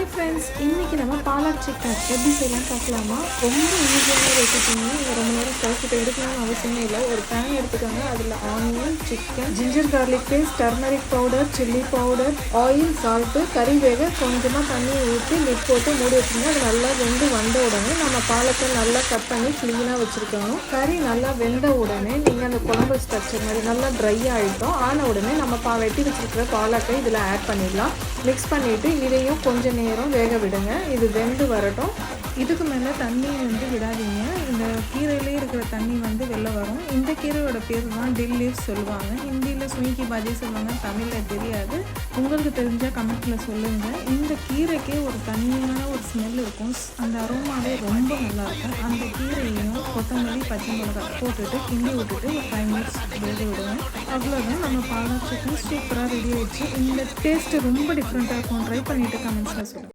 Hi friends, இன்றைக்கி நம்ம palak chicken எப்படி செய்யலாம் பார்க்கலாமா. ரொம்ப ஈஸியான ரெசிபிங்க. நீங்கள் ரொம்ப நேரம் ஸ்டவ்கிட்ட எடுக்கணும்னு அவசியமே இல்லை. ஒரு பேன் எடுத்துக்கோங்க. அதில் onion, chicken, ginger garlic paste, turmeric powder, chilli powder, oil, salt, கறி வேக கொஞ்சமாக தண்ணி ஊற்றி லிட் போட்டு மூடி வச்சுருங்க. அது நல்லா வெந்து வந்த உடனே நம்ம பாலக்கை நல்லா கட் பண்ணி க்ளீனாக வச்சுருக்கணும். கறி நல்லா வெந்த உடனே நீங்கள் அந்த குழம்பு ஸ்ட்ரக்சர் மாதிரி நல்லா ட்ரை ஆகிட்டோம். ஆன உடனே நம்ம வெட்டி வச்சுருக்கிற பாலக்கை இதில் ஆட் பண்ணிடலாம். மிக்ஸ் பண்ணிவிட்டு இதையும் கொஞ்சம் நேரம் வேக விடுங்க. இது வெந்து வரட்டும். இதுக்கு மேலே தண்ணி விடாதீங்க. இந்த கீரையிலே இருக்கிற தண்ணி வெளில வரும். இந்த கீரையோட பேர் தான் டில் லீவ்ஸ் சொல்லுவாங்க. ஹிந்தியில் ஸ்வீக்கி பாஜி சொல்லுவாங்க. தமிழில் தெரியாது. உங்களுக்கு தெரிஞ்சால் கமெண்ட்டில் சொல்லுங்கள். இந்த கீரைக்கே ஒரு தனியான ஒரு ஸ்மெல் இருக்கும். அந்த அரோமாவே ரொம்ப நல்லாயிருக்கும். அந்த கீரையும் கொத்தமல்லி, பச்சை மிளகாய் போட்டுட்டு கிண்டி விட்டுட்டு ஒரு 5 மினிட்ஸ் வேக விடுங்க. அவ்வளோதான், நம்ம பாலாக் சிக்கன் சூப்பராக ரெடி ஆயிடுச்சு. இந்த டேஸ்ட்டு ரொம்ப டிஃப்ரெண்ட்டாக இருக்கும். ட்ரை பண்ணிவிட்டு கமெண்ட்ஸில் சொல்லுங்கள்.